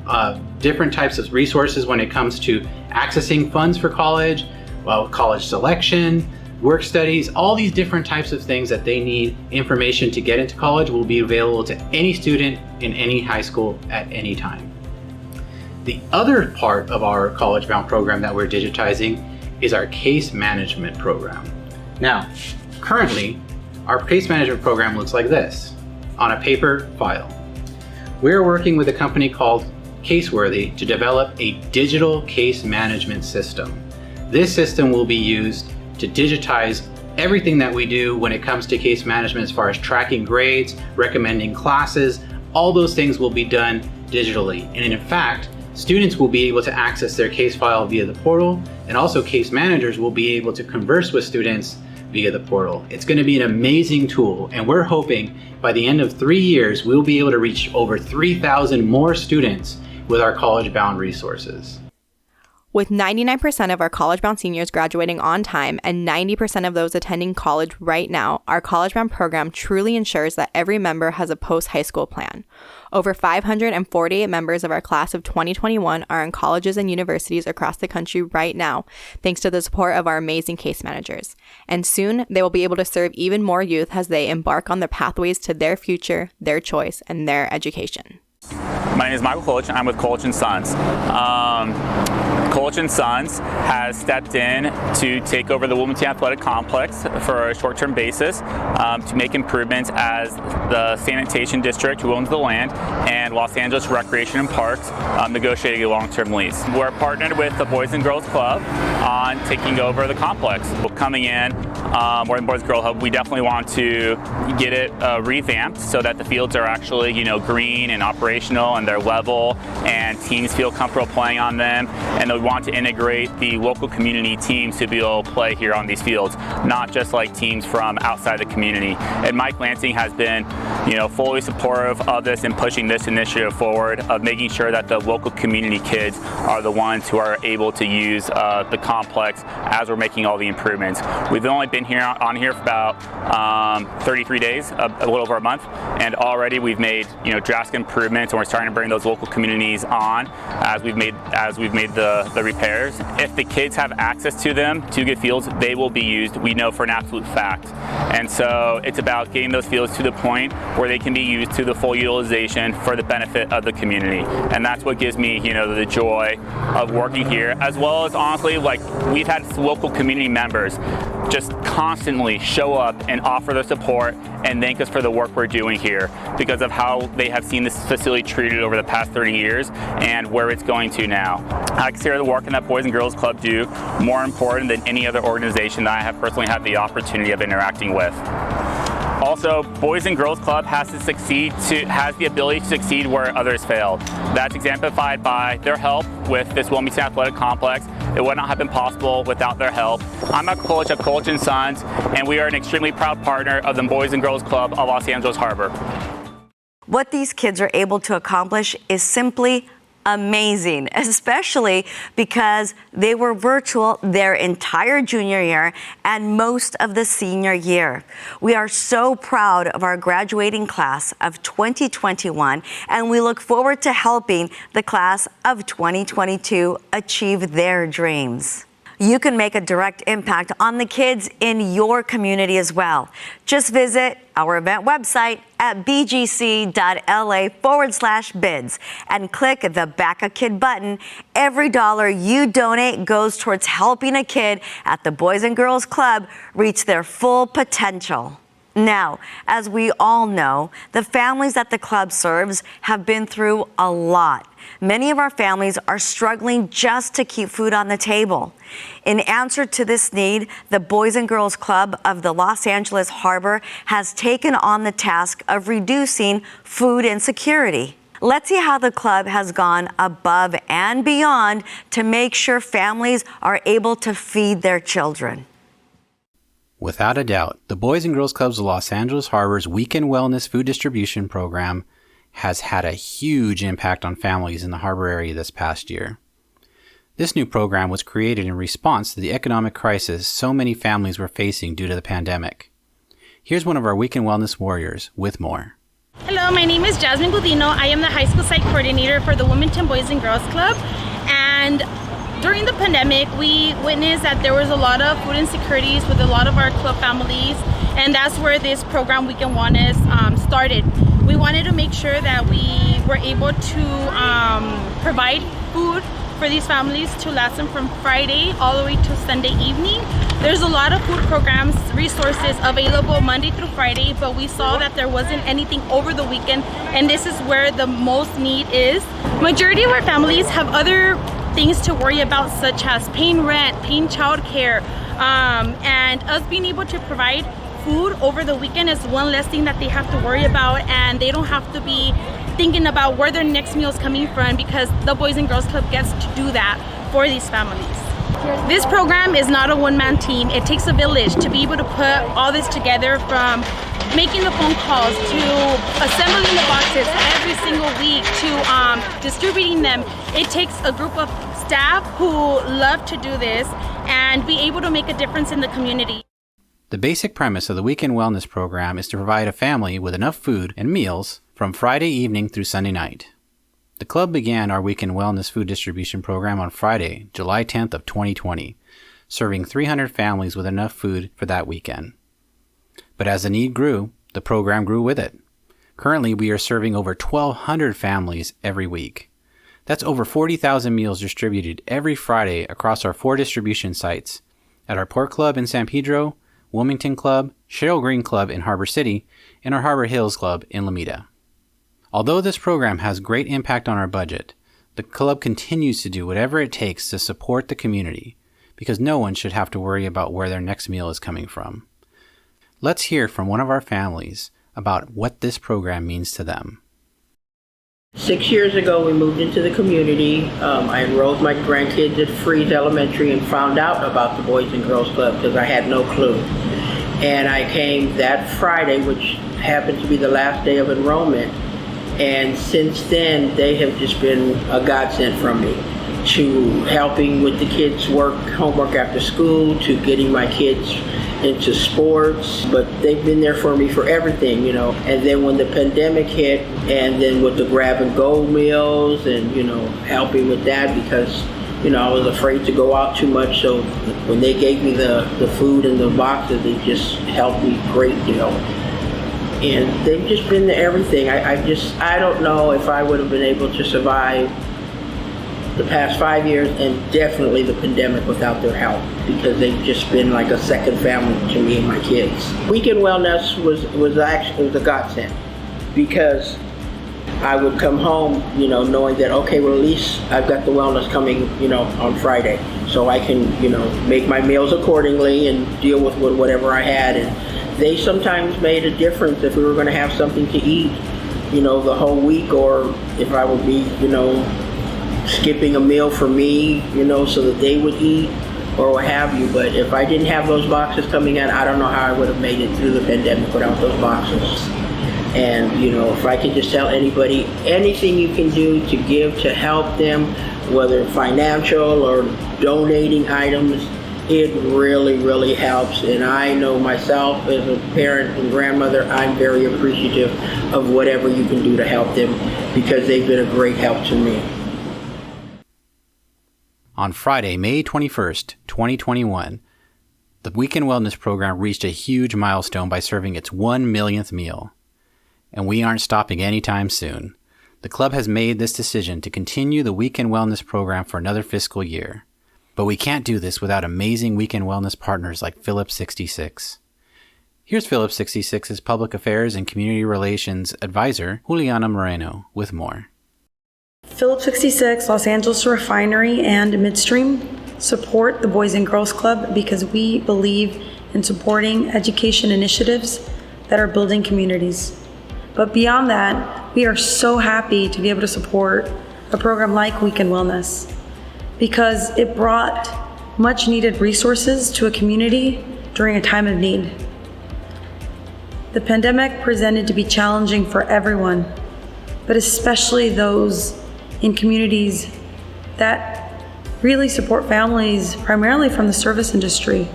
different types of resources when it comes to accessing funds for college, college selection, work studies, all these different types of things that they need information to get into college will be available to any student in any high school at any time. The other part of our College Bound program that we're digitizing is our case management program. Now, currently, our case management program looks like this, on a paper file. We're working with a company called Caseworthy to develop a digital case management system. This system will be used to digitize everything that we do when it comes to case management as far as tracking grades, recommending classes, all those things will be done digitally. And in fact, students will be able to access their case file via the portal, and also case managers will be able to converse with students via the portal. It's going to be an amazing tool, and we're hoping by the end of 3 years, we'll be able to reach over 3,000 more students with our College Bound resources. With 99% of our College Bound seniors graduating on time and 90% of those attending college right now, our College Bound program truly ensures that every member has a post-high school plan. Over 548 members of our class of 2021 are in colleges and universities across the country right now, thanks to the support of our amazing case managers. And soon, they will be able to serve even more youth as they embark on their pathways to their future, their choice, and their education. My name is Michael Kolich, and I'm with Kolich & Sons. Kolich & Sons has stepped in to take over the Wilmington Athletic Complex for a short-term basis to make improvements as the sanitation district who owns the land and Los Angeles Recreation and Parks negotiating a long-term lease. We're partnered with the Boys and Girls Club on taking over the complex. Coming in, or the Boys and Girls Club, we definitely want to get it revamped so that the fields are actually, green and operational and they're level and teams feel comfortable playing on them, and we want to integrate the local community teams to be able to play here on these fields, not just like teams from outside the community. And Mike Lansing has been, fully supportive of this and pushing this initiative forward of making sure that the local community kids are the ones who are able to use the complex as we're making all the improvements. We've only been on here for about 33 days, a little over a month, and already we've made drastic improvements, and we're starting to bring those local communities on as we've made the repairs. If the kids have access to them, to good fields, they will be used, we know for an absolute fact. And so it's about getting those fields to the point where they can be used to the full utilization for the benefit of the community. And that's what gives me, the joy of working here, as well as honestly, we've had local community members just constantly show up and offer their support and thank us for the work we're doing here because of how they have seen this facility treated over the past 30 years and where it's going to now. I consider the work in that Boys and Girls Club do more important than any other organization that I have personally had the opportunity of interacting with. Also, Boys and Girls Club has the ability to succeed where others failed. That's exemplified by their help with this Wilmington Athletic Complex. It would not have been possible without their help. I'm Michael Kolich of Kolich & Sons, and we are an extremely proud partner of the Boys and Girls Club of Los Angeles Harbor. What these kids are able to accomplish is simply amazing, especially because they were virtual their entire junior year and most of the senior year. We are so proud of our graduating class of 2021, and we look forward to helping the class of 2022 achieve their dreams. you can make a direct impact on the kids in your community as well. Just visit our event website at bgc.la/bids and click the Back a Kid button. Every dollar you donate goes towards helping a kid at the Boys and Girls Club reach their full potential. Now, as we all know, the families that the club serves have been through a lot. Many of our families are struggling just to keep food on the table. In answer to this need, the Boys and Girls Club of the Los Angeles Harbor has taken on the task of reducing food insecurity. Let's see how the club has gone above and beyond to make sure families are able to feed their children. Without a doubt, the Boys and Girls Clubs of Los Angeles Harbor's Weekend Wellness Food Distribution Program has had a huge impact on families in the harbor area this past year. This new program was created in response to the economic crisis so many families were facing due to the pandemic. Here's one of our Weekend Wellness warriors with more. Hello, my name is Jasmine Gudino. I am the high school site coordinator for the Wilmington Boys and Girls Club. And during the pandemic, we witnessed that there was a lot of food insecurities with a lot of our club families. And that's where this program, Weekend Wellness, started. We wanted to make sure that we were able to provide food for these families to last them from Friday all the way to Sunday evening. There's a lot of food programs, resources available Monday through Friday, but we saw that there wasn't anything over the weekend, and this is where the most need is. Majority of our families have other things to worry about, such as paying rent, paying childcare, and us being able to provide food over the weekend is one less thing that they have to worry about, and they don't have to be thinking about where their next meal is coming from, because the Boys and Girls Club gets to do that for these families. This program is not a one-man team. It takes a village to be able to put all this together, from making the phone calls to assembling the boxes every single week to distributing them. It takes a group of staff who love to do this and be able to make a difference in the community. The basic premise of the Weekend Wellness Program is to provide a family with enough food and meals from Friday evening through Sunday night. The club began our Weekend Wellness Food Distribution Program on Friday, July 10th of 2020, serving 300 families with enough food for that weekend. But as the need grew, the program grew with it. Currently, we are serving over 1,200 families every week. That's over 40,000 meals distributed every Friday across our 4 distribution sites at our Port Club in San Pedro, Wilmington Club, Cheryl Green Club in Harbor City, and our Harbor Hills Club in Lomita. Although this program has great impact on our budget, the club continues to do whatever it takes to support the community, because no one should have to worry about where their next meal is coming from. Let's hear from one of our families about what this program means to them. 6 years ago, we moved into the community. I enrolled my grandkids at Freeze Elementary and found out about the Boys and Girls Club because I had no clue. And I came that Friday, which happened to be the last day of enrollment. And since then, they have just been a godsend from me, to helping with the kids' homework after school, to getting my kids into sports. But they've been there for me for everything, you know. And then when the pandemic hit, and then with the grab and go meals and, you know, helping with that, because, you know, I was afraid to go out too much. So when they gave me the food and the boxes, it just helped me a great deal. And they've just been to everything. I don't know if I would have been able to survive the past 5 years, and definitely the pandemic, without their help, because they've just been like a second family to me and my kids. Weekend Wellness was a godsend, because I would come home, you know, knowing that, okay, well, at least I've got the wellness coming, you know, on Friday, so I can, you know, make my meals accordingly and deal with whatever I had. And they sometimes made a difference if we were going to have something to eat, you know, the whole week, or if I would be, you know, skipping a meal for me, you know, so that they would eat, or what have you. But if I didn't have those boxes coming in, I don't know how I would have made it through the pandemic without those boxes. And, you know, if I could just tell anybody, anything you can do to give to help them, whether financial or donating items, it really, really helps. And I know myself as a parent and grandmother, I'm very appreciative of whatever you can do to help them, because they've been a great help to me. On Friday, May 21st, 2021, the Weekend Wellness Program reached a huge milestone by serving its 1 millionth meal. And we aren't stopping anytime soon. The club has made this decision to continue the Weekend Wellness Program for another fiscal year. But we can't do this without amazing Weekend Wellness partners like Phillips 66. Here's Phillips 66's Public Affairs and Community Relations Advisor, Juliana Moreno, with more. Phillips 66, Los Angeles Refinery, and Midstream support the Boys and Girls Club because we believe in supporting education initiatives that are building communities. But beyond that, we are so happy to be able to support a program like Weekend Wellness because it brought much needed resources to a community during a time of need. The pandemic presented to be challenging for everyone, but especially those in communities that really support families primarily from the service industry.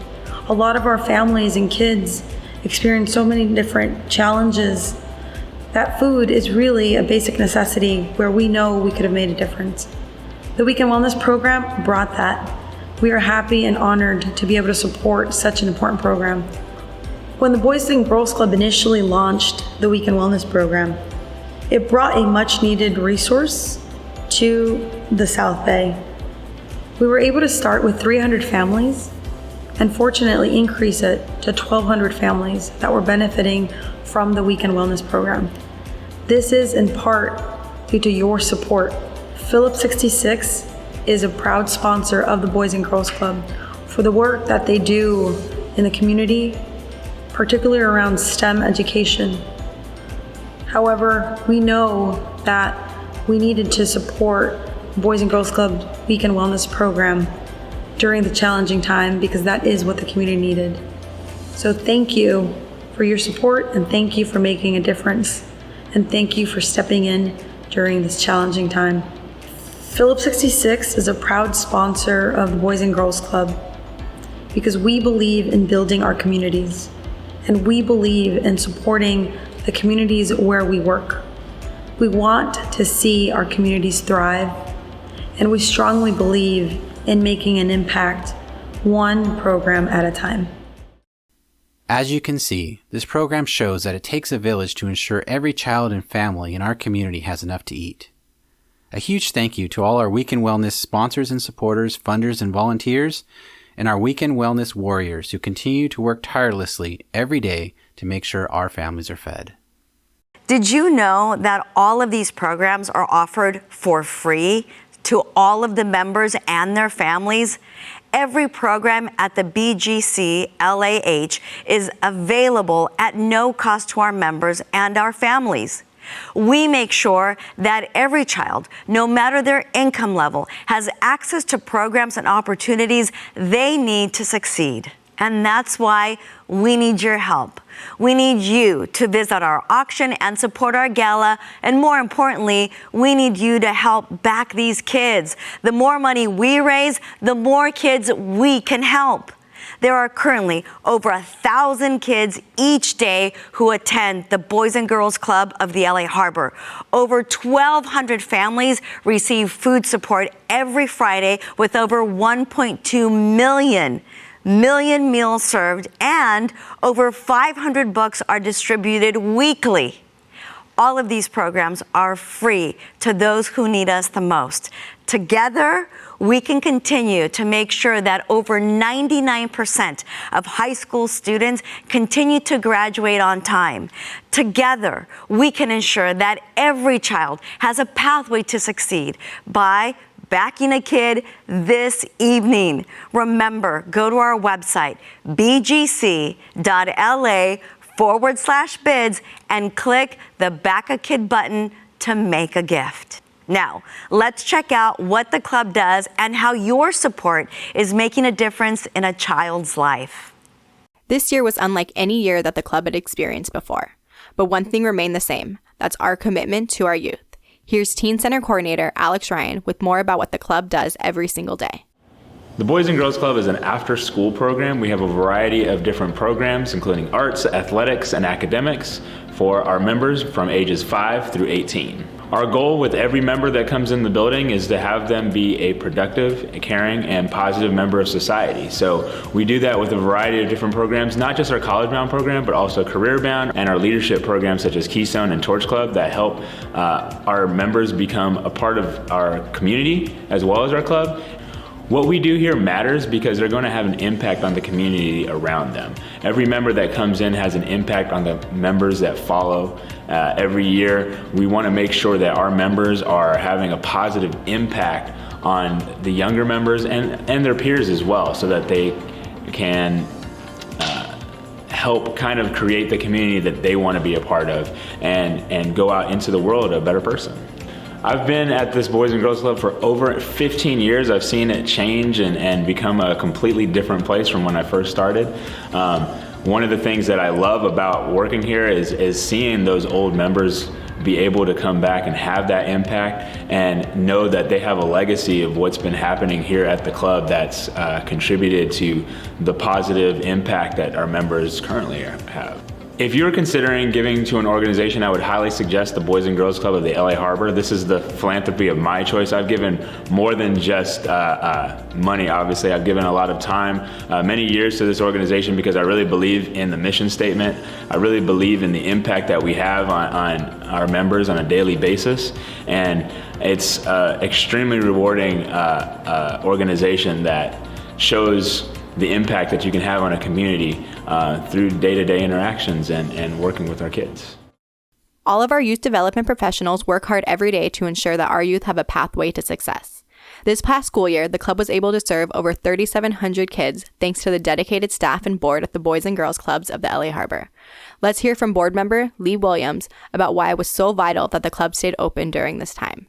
A lot of our families and kids experience so many different challenges that food is really a basic necessity where we know we could have made a difference. The Weekend Wellness Program brought that. We are happy and honored to be able to support such an important program. When the Boys and Girls Club initially launched the Weekend Wellness Program, it brought a much needed resource to the South Bay. We were able to start with 300 families and fortunately increase it to 1,200 families that were benefiting from the Weekend Wellness Program. This is in part due to your support. Phillips 66 is a proud sponsor of the Boys and Girls Club for the work that they do in the community, particularly around STEM education. However, we know that we needed to support Boys and Girls Club Weekend Wellness Program during the challenging time because that is what the community needed. So thank you for your support and thank you for making a difference and thank you for stepping in during this challenging time. Phillips 66 is a proud sponsor of the Boys and Girls Club because we believe in building our communities and we believe in supporting the communities where we work. We want to see our communities thrive, and we strongly believe in making an impact one program at a time. As you can see, this program shows that it takes a village to ensure every child and family in our community has enough to eat. A huge thank you to all our Weekend Wellness sponsors and supporters, funders and volunteers, and our Weekend Wellness warriors who continue to work tirelessly every day to make sure our families are fed. Did you know that all of these programs are offered for free to all of the members and their families? Every program at the BGCLAH is available at no cost to our members and our families. We make sure that every child, no matter their income level, has access to programs and opportunities they need to succeed. And that's why we need your help. We need you to visit our auction and support our gala. And more importantly, we need you to help back these kids. The more money we raise, the more kids we can help. There are currently over 1,000 kids each day who attend the Boys and Girls Club of the LA Harbor. Over 1,200 families receive food support every Friday with over 1.2 million meals served, and over 500 books are distributed weekly. All of these programs are free to those who need us the most. Together, we can continue to make sure that over 99% of high school students continue to graduate on time. Together, we can ensure that every child has a pathway to succeed by backing a kid this evening. Remember, go to our website, bgc.la/bids, and click the Back a Kid button to make a gift. Now, let's check out what the club does and how your support is making a difference in a child's life. This year was unlike any year that the club had experienced before. But one thing remained the same. That's our commitment to our youth. Here's Teen Center Coordinator Alex Ryan with more about what the club does every single day. The Boys and Girls Club is an after-school program. We have a variety of different programs, including arts, athletics, and academics for our members from ages 5 through 18. Our goal with every member that comes in the building is to have them be a productive, caring, and positive member of society. So we do that with a variety of different programs, not just our College Bound program, but also Career Bound and our leadership programs such as Keystone and Torch Club that help our members become a part of our community as well as our club. What we do here matters because they're going to have an impact on the community around them. Every member that comes in has an impact on the members that follow. Every year, we want to make sure that our members are having a positive impact on the younger members and their peers as well, so that they can help kind of create the community that they want to be a part of and go out into the world a better person. I've been at this Boys and Girls Club for over 15 years. I've seen it change and become a completely different place from when I first started. One of the things that I love about working here is seeing those old members be able to come back and have that impact and know that they have a legacy of what's been happening here at the club that's contributed to the positive impact that our members currently have. If you're considering giving to an organization, I would highly suggest the Boys and Girls Club of the LA Harbor. This is the philanthropy of my choice. I've given more than just money, obviously. I've given a lot of time, many years to this organization because I really believe in the mission statement. I really believe in the impact that we have on our members on a daily basis. And it's extremely rewarding organization that shows the impact that you can have on a community through day-to-day interactions and working with our kids. All of our youth development professionals work hard every day to ensure that our youth have a pathway to success. This past school year, the club was able to serve over 3,700 kids thanks to the dedicated staff and board at the Boys and Girls Clubs of the LA Harbor. Let's hear from board member Lee Williams about why it was so vital that the club stayed open during this time.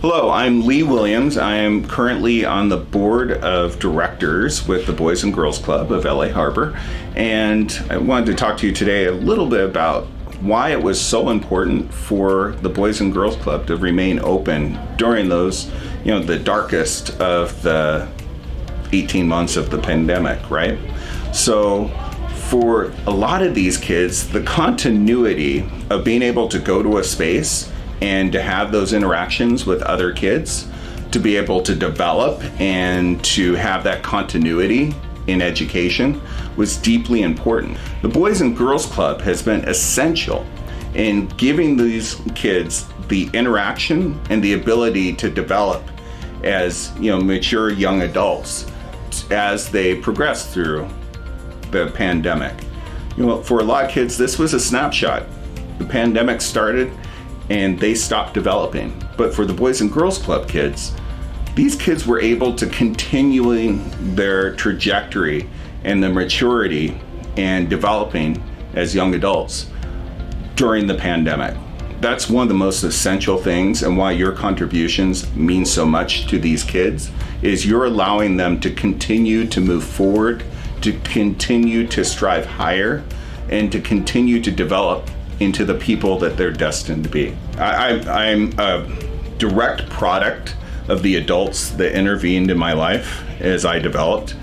Hello, I'm Lee Williams. I am currently on the board of directors with the Boys and Girls Club of LA Harbor, and I wanted to talk to you today a little bit about why it was so important for the Boys and Girls Club to remain open during those, the darkest of the 18 months of the pandemic, right? So for a lot of these kids, the continuity of being able to go to a space and to have those interactions with other kids, to be able to develop and to have that continuity in education was deeply important. The Boys and Girls Club has been essential in giving these kids the interaction and the ability to develop as mature young adults as they progress through the pandemic. For a lot of kids, this was a snapshot. The pandemic started and they stopped developing. But for the Boys and Girls Club kids, these kids were able to continue their trajectory and the maturity and developing as young adults during the pandemic. That's one of the most essential things, and why your contributions mean so much to these kids is you're allowing them to continue to move forward, to continue to strive higher, and to continue to develop into the people that they're destined to be. I'm a direct product of the adults that intervened in my life as I developed,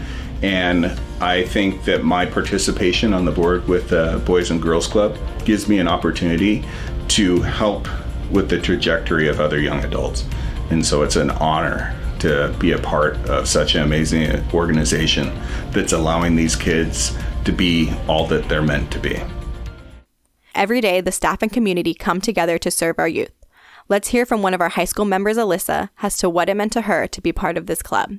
and I think that my participation on the board with the Boys and Girls Club gives me an opportunity to help with the trajectory of other young adults. And so it's an honor to be a part of such an amazing organization that's allowing these kids to be all that they're meant to be. Every day, the staff and community come together to serve our youth. Let's hear from one of our high school members, Alyssa, as to what it meant to her to be part of this club.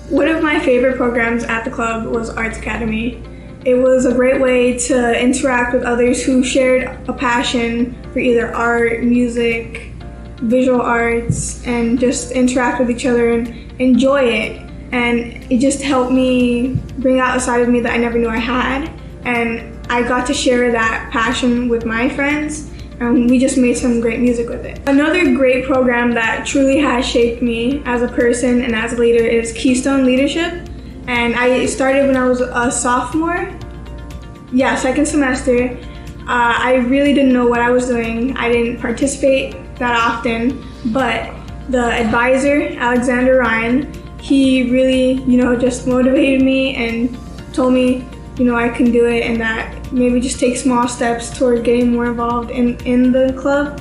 One of my favorite programs at the club was Arts Academy. It was a great way to interact with others who shared a passion for either art, music, visual arts, and just interact with each other and enjoy it. And it just helped me bring out a side of me that I never knew I had. And I got to share that passion with my friends, and we just made some great music with it. Another great program that truly has shaped me as a person and as a leader is Keystone Leadership. And I started when I was a sophomore. Second semester. I really didn't know what I was doing. I didn't participate that often, but the advisor, Alexander Ryan, he really, just motivated me and told me I can do it, and that maybe just take small steps toward getting more involved in the club.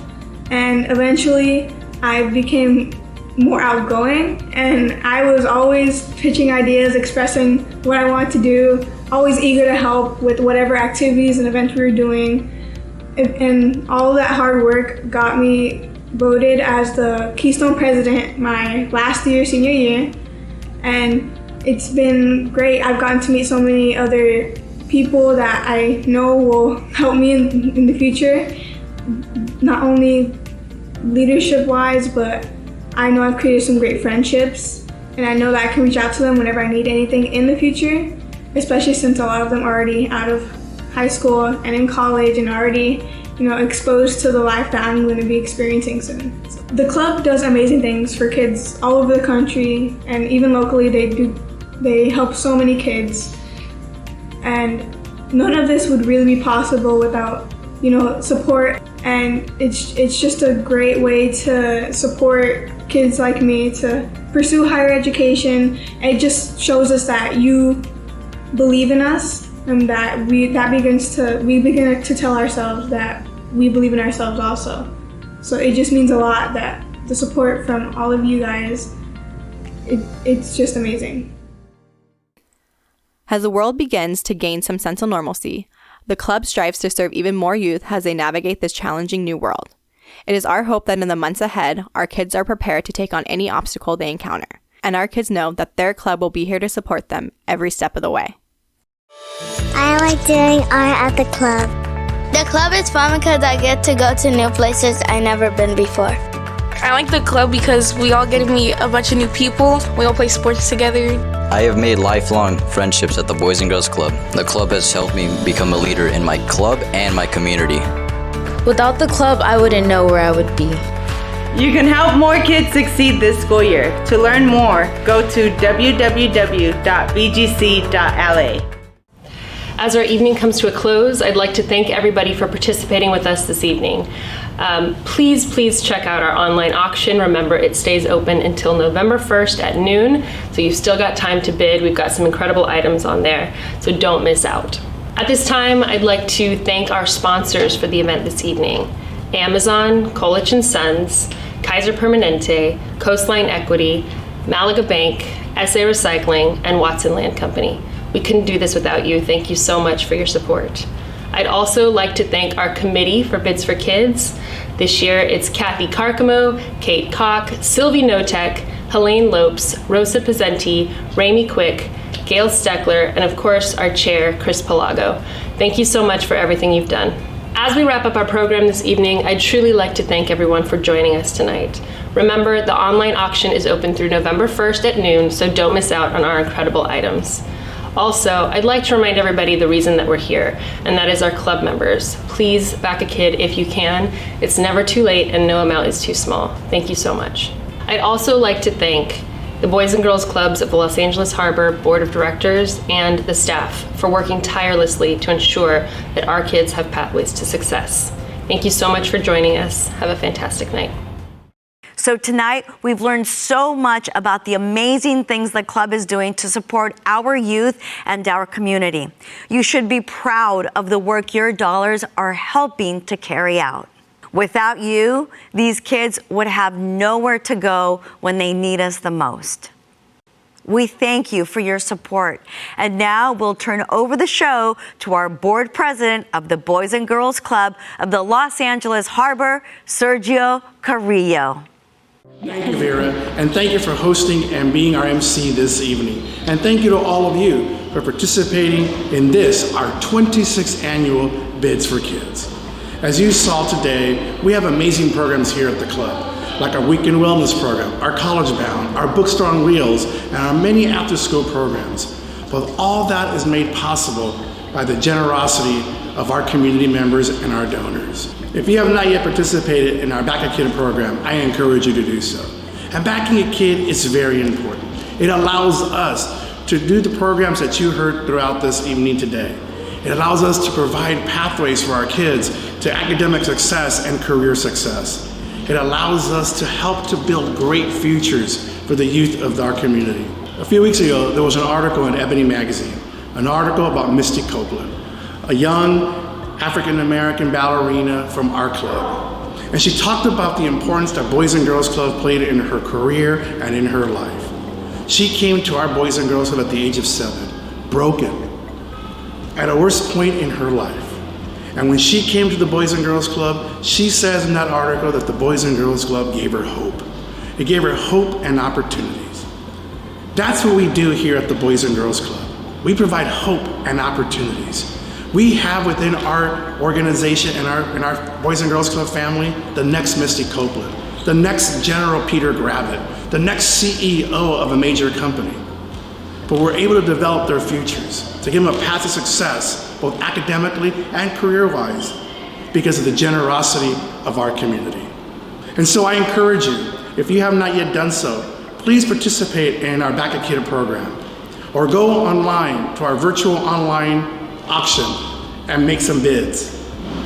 And eventually I became more outgoing, and I was always pitching ideas, expressing what I wanted to do, always eager to help with whatever activities and events we were doing. And all of that hard work got me voted as the Keystone President my last year, senior year. And it's been great. I've gotten to meet so many other people that I know will help me in the future, not only leadership-wise, but I know I've created some great friendships, and I know that I can reach out to them whenever I need anything in the future, especially since a lot of them are already out of high school and in college and already, exposed to the life that I'm going to be experiencing soon. The club does amazing things for kids all over the country, and even locally they help so many kids. And none of this would really be possible without, support. And it's just a great way to support kids like me to pursue higher education. It just shows us that you believe in us, and that we begin to tell ourselves that we believe in ourselves also. So it just means a lot that the support from all of you guys, it's just amazing. As the world begins to gain some sense of normalcy, the club strives to serve even more youth as they navigate this challenging new world. It is our hope that in the months ahead, our kids are prepared to take on any obstacle they encounter, and our kids know that their club will be here to support them every step of the way. I like doing art at the club. The club is fun because I get to go to new places I've never been before. I like the club because we all get to meet a bunch of new people. We all play sports together. I have made lifelong friendships at the Boys and Girls Club. The club has helped me become a leader in my club and my community. Without the club, I wouldn't know where I would be. You can help more kids succeed this school year. To learn more, go to www.bgc.LA. As our evening comes to a close, I'd like to thank everybody for participating with us this evening. Please check out our online auction. Remember, it stays open until November 1st at noon, so you've still got time to bid. We've got some incredible items on there, so don't miss out. At this time, I'd like to thank our sponsors for the event this evening: Amazon, Kolich & Sons, Kaiser Permanente, Coastline Equity, Malaga Bank, SA Recycling, and Watson Land Company. We couldn't do this without you. Thank you so much for your support. I'd also like to thank our committee for Bids for Kids. This year, it's Kathy Carcamo, Kate Koch, Sylvie Notek, Helene Lopes, Rosa Pizzenti, Ramey Quick, Gail Steckler, and of course, our chair, Chris Pelago. Thank you so much for everything you've done. As we wrap up our program this evening, I'd truly like to thank everyone for joining us tonight. Remember, the online auction is open through November 1st at noon, so don't miss out on our incredible items. Also, I'd like to remind everybody the reason that we're here, and that is our club members. Please back a kid if you can. It's never too late and no amount is too small. Thank you so much. I'd also like to thank the Boys and Girls Clubs of the Los Angeles Harbor Board of Directors and the staff for working tirelessly to ensure that our kids have pathways to success. Thank you so much for joining us. Have a fantastic night. So tonight, we've learned so much about the amazing things the club is doing to support our youth and our community. You should be proud of the work your dollars are helping to carry out. Without you, these kids would have nowhere to go when they need us the most. We thank you for your support. And now we'll turn over the show to our board president of the Boys and Girls Club of the Los Angeles Harbor, Sergio Carrillo. Thank you, Vera, and thank you for hosting and being our MC this evening. And thank you to all of you for participating in this, our 26th annual Bids for Kids. As you saw today, we have amazing programs here at the club, like our Weekend Wellness program, our College Bound, our Bookstore on Wheels, and our many after-school programs. But all that is made possible by the generosity of our community members and our donors. If you have not yet participated in our Back a Kid program, I encourage you to do so. And backing a kid is very important. It allows us to do the programs that you heard throughout this evening today. It allows us to provide pathways for our kids to academic success and career success. It allows us to help to build great futures for the youth of our community. A few weeks ago, there was an article in Ebony magazine, an article about Misty Copeland, a young African-American ballerina from our club. And she talked about the importance that Boys and Girls Club played in her career and in her life. She came to our Boys and Girls Club at the age of 7, broken, at a worst point in her life. And when she came to the Boys and Girls Club, she says in that article that the Boys and Girls Club gave her hope. It gave her hope and opportunities. That's what we do here at the Boys and Girls Club. We provide hope and opportunities. We have within our organization and our Boys and Girls Club family the next Misty Copeland, the next General Peter Gravitt, the next CEO of a major company. But we're able to develop their futures, to give them a path to success, both academically and career-wise, because of the generosity of our community. And so I encourage you, if you have not yet done so, please participate in our Back a Kid program, or go online to our virtual online auction and make some bids.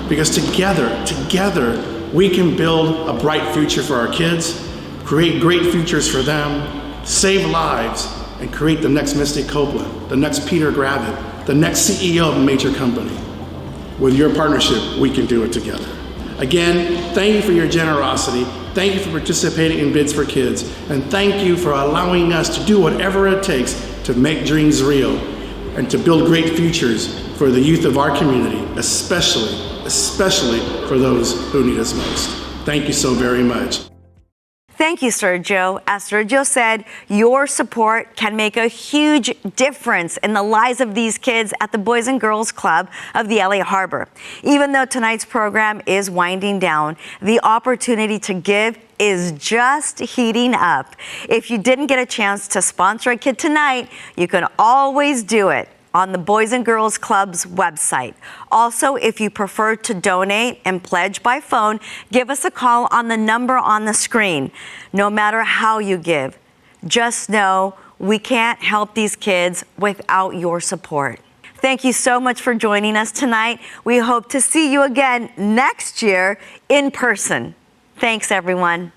Because together, we can build a bright future for our kids, create great futures for them, save lives, and create the next Misty Copeland, the next Peter Gravitt, the next CEO of a major company. With your partnership, we can do it together. Again, thank you for your generosity. Thank you for participating in Bids for Kids. And thank you for allowing us to do whatever it takes to make dreams real and to build great futures for the youth of our community, especially for those who need us most. Thank you so very much. Thank you, Sergio. As Sergio said, your support can make a huge difference in the lives of these kids at the Boys and Girls Club of the LA Harbor. Even though tonight's program is winding down, the opportunity to give is just heating up. If you didn't get a chance to sponsor a kid tonight, you can always do it on the Boys and Girls Club's website. Also, if you prefer to donate and pledge by phone, give us a call on the number on the screen. No matter how you give, just know we can't help these kids without your support. Thank you so much for joining us tonight. We hope to see you again next year in person. Thanks, everyone.